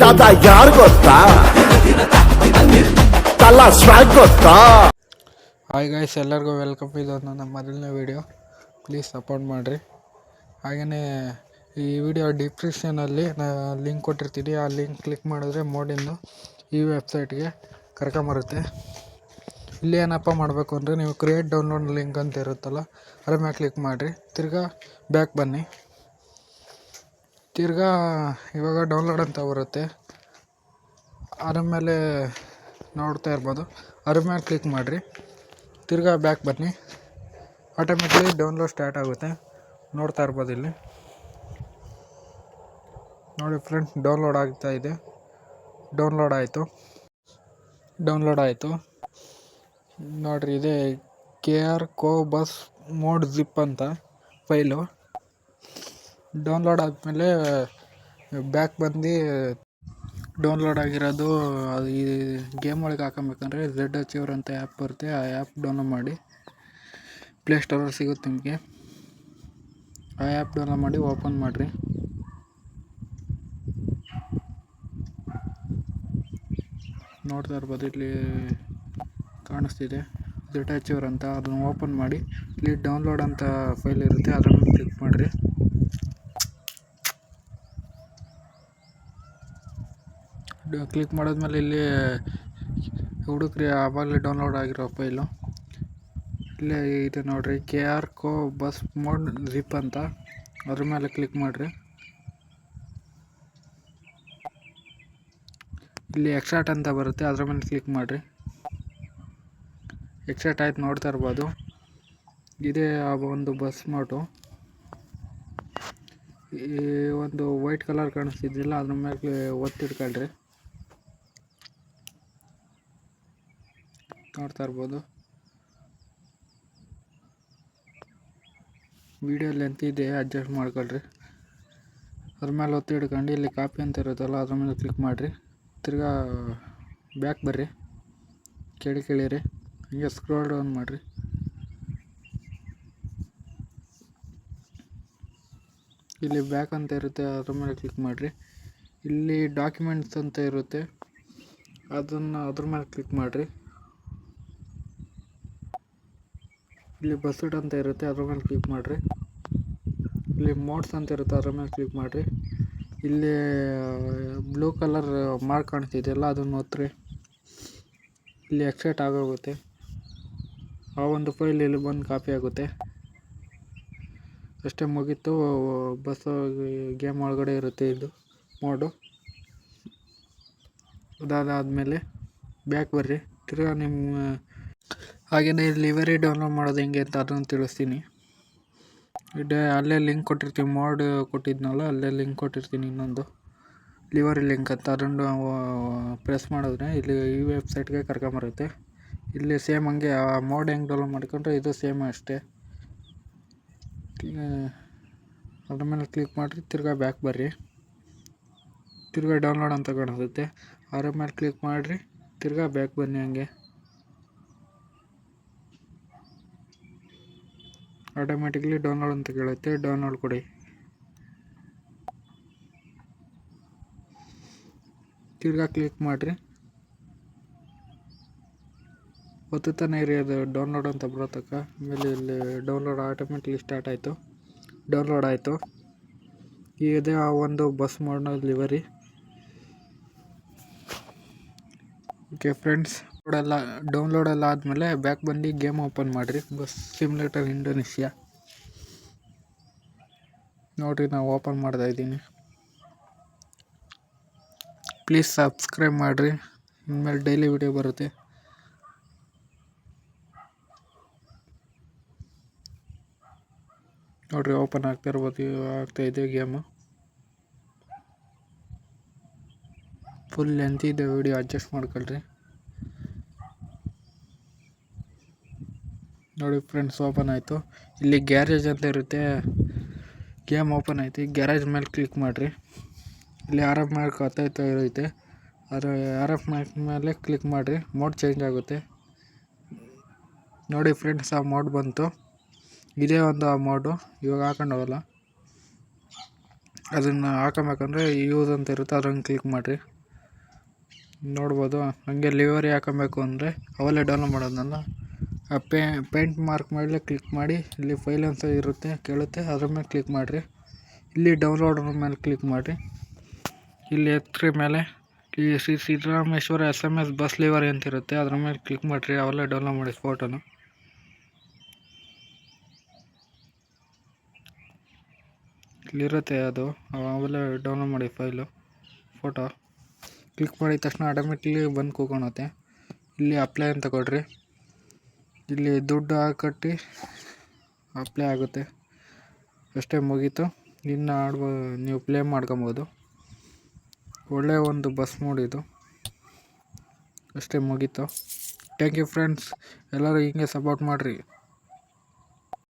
ದಾದಾ ಯಾರು ಗೊತ್ತಾ ತಲಾ ಸ್ವಾಗ್ ಗೊತ್ತಾ. ಹಾಯ್ ಗೈಸ್, ಎಲ್ಲರಿಗೂ ವೆಲ್ಕಮ್. ಇದು ನನ್ನ ಮೊದಲನೇ ವೀಡಿಯೋ, ಪ್ಲೀಸ್ ಸಪೋರ್ಟ್ ಮಾಡಿರಿ. ಹಾಗೆಯೇ ಈ ವಿಡಿಯೋ ಡಿಸ್ಕ್ರಿಪ್ಷನಲ್ಲಿ ಲಿಂಕ್ ಕೊಟ್ಟಿರ್ತೀನಿ. ಆ ಲಿಂಕ್ ಕ್ಲಿಕ್ ಮಾಡಿದ್ರೆ ಮೋಡಿಂದು ಈ ವೆಬ್ಸೈಟ್ಗೆ ಕರ್ಕೊಂಬರುತ್ತೆ. ಇಲ್ಲಿ ಏನಪ್ಪ ಮಾಡಬೇಕು ಅಂದರೆ, ನೀವು ಕ್ರಿಯೇಟ್ ಡೌನ್ಲೋಡ್ ಲಿಂಕ್ ಅಂತ ಇರುತ್ತಲ್ಲ, ಅದ್ರ ಮೇಲೆ ಕ್ಲಿಕ್ ಮಾಡಿರಿ. ತಿರ್ಗಾ ಬ್ಯಾಕ್ ಬನ್ನಿ. ತಿರ್ಗಾ ಇವಾಗ ಡೌನ್ಲೋಡ್ ಅಂತ ಬರುತ್ತೆ, ಅದ್ರ ಮೇಲೆ ನೋಡ್ತಾ ಇರ್ಬೋದು. ಅದ್ರ ಮೇಲೆ ಕ್ಲಿಕ್ ಮಾಡಿರಿ. ತಿರ್ಗಾ ಬ್ಯಾಕ್ ಬನ್ನಿ. ಆಟೋಮೆಟಿಕ್ಲಿ ಡೌನ್ಲೋಡ್ ಸ್ಟಾರ್ಟ್ ಆಗುತ್ತೆ. ನೋಡ್ತಾ ಇರ್ಬೋದು ಇಲ್ಲಿ. ನೋಡಿ ಫ್ರೆಂಡ್ಸ್, ಡೌನ್ಲೋಡ್ ಆಗ್ತಾ ಇದೆ. ಡೌನ್ಲೋಡ್ ಆಯಿತು ನೋಡಿರಿ. ಇದೆ KR ಕೋ ಬಸ್ ಮೋಡ್ ಜಿಪ್ ಅಂತ ಫೈಲು. ಡೌನ್ಲೋಡ್ ಆದಮೇಲೆ ಬ್ಯಾಕ್ ಬಂದು ಡೌನ್ಲೋಡ್ ಆಗಿರೋದು ಈ ಗೇಮ್ ಒಳಗೆ ಹಾಕೊಬೇಕಂದ್ರೆ ZHR ಅಂತ ಆ್ಯಪ್ ಬರುತ್ತೆ. ಆ ಆ್ಯಪ್ ಡೌನ್ಲೋಡ್ ಮಾಡಿ, ಪ್ಲೇಸ್ಟೋರಲ್ಲಿ ಸಿಗುತ್ತೆ ನಿಮಗೆ. ಆ ಆ್ಯಪ್ ಡೌನ್ಲೋಡ್ ಮಾಡಿ ಓಪನ್ ಮಾಡಿರಿ. ನೋಡ್ತಾ ಇರ್ಬೋದು, ಇಲ್ಲಿ ಕಾಣಿಸ್ತಿದೆ ZHR ಅಂತ. ಅದನ್ನು ಓಪನ್ ಮಾಡಿ, ಇಲ್ಲಿ ಡೌನ್ಲೋಡ್ ಅಂತ ಫೈಲ್ ಇರುತ್ತೆ, ಅದ್ರ ಮೇಲೆ ಕ್ಲಿಕ್ ಮಾಡಿರಿ. ಕ್ಲಿಕ್ ಮಾಡಿದ್ಮೇಲೆ ಇಲ್ಲಿ ಹುಡುಕ್ರಿ ಆವಾಗಲೇ ಡೌನ್ಲೋಡ್ ಆಗಿರೋ ಫೈಲು. ಇಲ್ಲೇ ಇದೆ ನೋಡಿರಿ, KR ಕೋ ಬಸ್ ಮೋಡ್ ಜಿಪ್ ಅಂತ. ಅದ್ರ ಮೇಲೆ ಕ್ಲಿಕ್ ಮಾಡಿರಿ. ಇಲ್ಲಿ ಎಕ್ಸ್ಟ್ರಾಕ್ಟ್ ಅಂತ ಬರುತ್ತೆ, ಅದ್ರ ಮೇಲೆ ಕ್ಲಿಕ್ ಮಾಡಿರಿ. ಎಕ್ಸ್ಟ್ರಾಕ್ಟ್ ಆಯ್ತು, ನೋಡ್ತಾ ಇರ್ಬೋದು. ಇದೇ ಒಂದು ಬಸ್ ಮೋಟು. ಈ ಒಂದು ವೈಟ್ ಕಲರ್ ಕಾಣಿಸ್ತಿದ್ದಿಲ್ಲ, ಅದ್ರ ಮೇಲೆ ಒತ್ತಿಡ್ಕೊಳ್ರಿ. ನೋಡ್ತಾ ಇರ್ಬೋದು. ವಿಡಿಯೋ ಲೆಂತ್ ಇದೆ, ಅಡ್ಜಸ್ಟ್ ಮಾಡ್ಕೊಳ್ರಿ. ಅದ್ರ ಮೇಲೆ ಒತ್ತಿ ಹಿಡ್ಕೊಂಡು ಇಲ್ಲಿ ಕಾಪಿ ಅಂತ ಇರುತ್ತಲ್ಲ, ಅದ್ರ ಮೇಲೆ ಕ್ಲಿಕ್ ಮಾಡಿರಿ. ತಿರ್ಗಾ ಬ್ಯಾಕ್ ಬರ್ರಿ, ಕೆಳಿರಿ, ಹೀಗೆ ಸ್ಕ್ರೋಲ್ ಡೌನ್ ಮಾಡಿರಿ. ಇಲ್ಲಿ ಬ್ಯಾಕ್ ಅಂತ ಇರುತ್ತೆ, ಅದ್ರ ಮೇಲೆ ಕ್ಲಿಕ್ ಮಾಡಿರಿ. ಇಲ್ಲಿ ಡಾಕ್ಯುಮೆಂಟ್ಸ್ ಅಂತ ಇರುತ್ತೆ, ಅದ್ರ ಮೇಲೆ ಕ್ಲಿಕ್ ಮಾಡಿರಿ. ಇಲ್ಲಿ ಬಸ್ಡ್ ಅಂತ ಇರುತ್ತೆ, ಅದ್ರ ಮೇಲೆ ಕ್ಲಿಕ್ ಮಾಡಿರಿ. ಇಲ್ಲಿ ಮೋಡ್ಸ್ ಅಂತ ಇರುತ್ತೆ, ಅದ್ರ ಮೇಲೆ ಕ್ಲಿಕ್ ಮಾಡಿರಿ. ಇಲ್ಲಿ ಬ್ಲೂ ಕಲರ್ ಮಾರ್ಕ್ ಕಾಣ್ತಿದೆಯಲ್ಲ, ಅದನ್ನು ಒತ್ತಿರಿ. ಇಲ್ಲಿ ಎಕ್ಸ್ಟ್ರಾಕ್ಟ್ ಆಗೋಗುತ್ತೆ. ಆ ಒಂದು ಫೈಲ್ ಇಲ್ಲಿ ಬಂದು ಕಾಪಿ ಆಗುತ್ತೆ. ಅಷ್ಟೇ, ಮುಗೀತು. ಬಸ್ ಗೇಮ್ ಒಳಗಡೆ ಇರುತ್ತೆ ಇದು ಮೋಡು. ಅದಾದಮೇಲೆ ಬ್ಯಾಕ್ ಬರ್ರಿ. ತಿರ್ಗಾ ನಿಮ್ಮ ಹಾಗೆಯೇ ಲಿವರಿ ಡೌನ್ಲೋಡ್ ಮಾಡೋದು ಹೆಂಗೆ ಅಂತ ಅದನ್ನು ತಿಳಿಸ್ತೀನಿ. ಅಲ್ಲೇ ಲಿಂಕ್ ಕೊಟ್ಟಿರ್ತೀನಿ, ಮೋಡ್ ಕೊಟ್ಟಿದ್ನಲ್ಲ, ಅಲ್ಲೇ ಲಿಂಕ್ ಕೊಟ್ಟಿರ್ತೀನಿ, ಇನ್ನೊಂದು ಲಿವರಿ ಲಿಂಕ್ ಅಂತ. ಅದನ್ನು ಪ್ರೆಸ್ ಮಾಡಿದ್ರೆ ಇಲ್ಲಿ ಈ ವೆಬ್ಸೈಟ್ಗೆ ಕರ್ಕೊಂಬರುತ್ತೆ. ಇಲ್ಲಿ ಸೇಮ್ ಹಂಗೆ ಆ ಮೋಡ್ ಹೆಂಗೆ ಡೌನ್ಲೋಡ್ ಮಾಡ್ಕೊಂಡ್ರೆ ಇದು ಸೇಮ್ ಅಷ್ಟೇ. ಅದ್ರ ಮೇಲೆ ಕ್ಲಿಕ್ ಮಾಡಿರಿ. ತಿರ್ಗಾ ಬ್ಯಾಕ್ ಬರ್ರಿ. ತಿರ್ಗಾ ಡೌನ್ಲೋಡ್ ಅಂತ ಕಾಣಿಸುತ್ತೆ, ಅದ್ರ ಮೇಲೆ ಕ್ಲಿಕ್ ಮಾಡಿರಿ. ತಿರ್ಗಾ ಬ್ಯಾಕ್ ಬನ್ನಿ. ಹಂಗೆ ಆಟೋಮೆಟಿಕ್ಲಿ ಡೌನ್ಲೋಡ್ ಅಂತ ಕೇಳುತ್ತೆ, ಡೌನ್ಲೋಡ್ ಕೊಡಿ. ತಿರ್ಗಾ ಕ್ಲಿಕ್ ಮಾಡಿರಿ. ಒತ್ತುತ್ತಾನೆ ಇರಿ, ಅದು ಡೌನ್ಲೋಡ್ ಅಂತ ಬರೋತಕ್ಕ. ಆಮೇಲೆ ಇಲ್ಲಿ ಡೌನ್ಲೋಡ್ ಆಟೋಮೆಟಿಕ್ಲಿ ಸ್ಟಾರ್ಟ್ ಆಯಿತು. ಡೌನ್ಲೋಡ್ ಆಯಿತು. ಇದೆ ಆ ಒಂದು ಬಸ್ ಮೋಡ್ನ ಲಿವರಿ. ಓಕೆ ಫ್ರೆಂಡ್ಸ್, ಡೌನ್ಲೋಡ್ ಎಲ್ಲ ಆದಮೇಲೆ ಬ್ಯಾಕ್ ಬಂದು ಗೇಮ್ ಓಪನ್ ಮಾಡಿರಿ. ಬಸ್ ಸಿಮ್ಯುಲೇಟರ್ ಇಂಡೋನೇಷ್ಯಾ ನೋಡಿರಿ, ನಾವು ಓಪನ್ ಮಾಡ್ತಾ ಇದ್ದೀನಿ. ಪ್ಲೀಸ್ ಸಬ್ಸ್ಕ್ರೈಬ್ ಮಾಡಿರಿ, ಇನ್ಮೇಲೆ ಡೈಲಿ ವಿಡಿಯೋ ಬರುತ್ತೆ. ನೋಡಿರಿ, ಓಪನ್ ಆಗ್ತಾಯಿದೆ ಗೇಮು. ಫುಲ್ ಲೆಂತ್ ಇದೆ ವಿಡಿಯೋ, ಅಡ್ಜಸ್ಟ್ ಮಾಡ್ಕೊಳ್ರಿ. ನೋಡಿ ಫ್ರೆಂಡ್ಸ್, ಓಪನ್ ಆಯಿತು. ಇಲ್ಲಿ ಗ್ಯಾರೇಜ್ ಅಂತ ಇರುತ್ತೆ, ಗೇಮ್ ಓಪನ್ ಆಯ್ತು. ಗ್ಯಾರೇಜ್ ಮೇಲೆ ಕ್ಲಿಕ್ ಮಾಡಿರಿ. ಇಲ್ಲಿ RF ಮಾರ್ಕ್ ಇರುತ್ತೆ, ಅದು RF ಮಾರ್ಕ್ ಮೇಲೆ ಕ್ಲಿಕ್ ಮಾಡಿರಿ. ಮೋಡ್ ಚೇಂಜ್ ಆಗುತ್ತೆ. ನೋಡಿ ಫ್ರೆಂಡ್ಸ್, ಆ ಮೋಡ್ ಬಂತು. ಇದೇ ಒಂದು ಆ ಮೋಡು, ಇವಾಗ ಹಾಕೊಂಡವಲ್ಲ. ಅದನ್ನು ಹಾಕೊಬೇಕಂದ್ರೆ ಯೂಸ್ ಅಂತ ಇರುತ್ತೆ, ಅದನ್ನು ಕ್ಲಿಕ್ ಮಾಡಿರಿ. ನೋಡ್ಬೋದು. ಹಾಗೆ ಲಿವರಿ ಹಾಕೊಬೇಕು ಅಂದರೆ ಅವೆಲ್ಲ ಡೌನ್ಲೋಡ್ ಮಾಡೋದನ್ನ ಆ ಪೇಂಟ್ ಮಾರ್ಕ್ ಮೇಲೆ ಕ್ಲಿಕ್ ಮಾಡಿ, ಇಲ್ಲಿ ಫೈಲ್ ಅಂತ ಇರುತ್ತೆ ಕೇಳುತ್ತೆ, ಅದ್ರ ಮೇಲೆ ಕ್ಲಿಕ್ ಮಾಡಿರಿ. ಇಲ್ಲಿ ಡೌನ್ಲೋಡ್ ಮೇಲೆ ಕ್ಲಿಕ್ ಮಾಡಿರಿ. ಇಲ್ಲಿ ಎತ್ತರ ಮೇಲೆ ಈ Shri Siddarameshwara SMS bus livery ಅಂತ ಇರುತ್ತೆ, ಅದ್ರ ಮೇಲೆ ಕ್ಲಿಕ್ ಮಾಡಿರಿ. ಅವೆಲ್ಲ ಡೌನ್ಲೋಡ್ ಮಾಡಿ ಫೋಟೋನ. ಇಲ್ಲಿರುತ್ತೆ ಅದು, ಅವೆಲ್ಲ ಡೌನ್ಲೋಡ್ ಮಾಡಿ ಫೋಟೋ ಕ್ಲಿಕ್ ಮಾಡಿದ ತಕ್ಷಣ ಆಟೋಮೆಟಿಕ್ಲಿ ಬಂದು ಕೂತ್ಕೊಳುತ್ತೆ. ಇಲ್ಲಿ ಅಪ್ಲೈ ಅಂತ ಕೊಡ್ರಿ. ಇಲ್ಲಿ ದುಡ್ಡು ಹಾಕಿ ಅಪ್ಲೈ ಆಗುತ್ತೆ. ಅಷ್ಟೇ, ಮುಗೀತು. ಇನ್ನು ನೀವು ಪ್ಲೇ ಮಾಡ್ಕೊಬೋದು. ಒಳ್ಳೆಯ ಒಂದು ಬಸ್ ಮೂಡಿದು. ಅಷ್ಟೇ, ಮುಗೀತು. Thank you friends. ಎಲ್ಲರೂ ಹಿಂಗೆ ಸಪೋರ್ಟ್ ಮಾಡಿರಿ.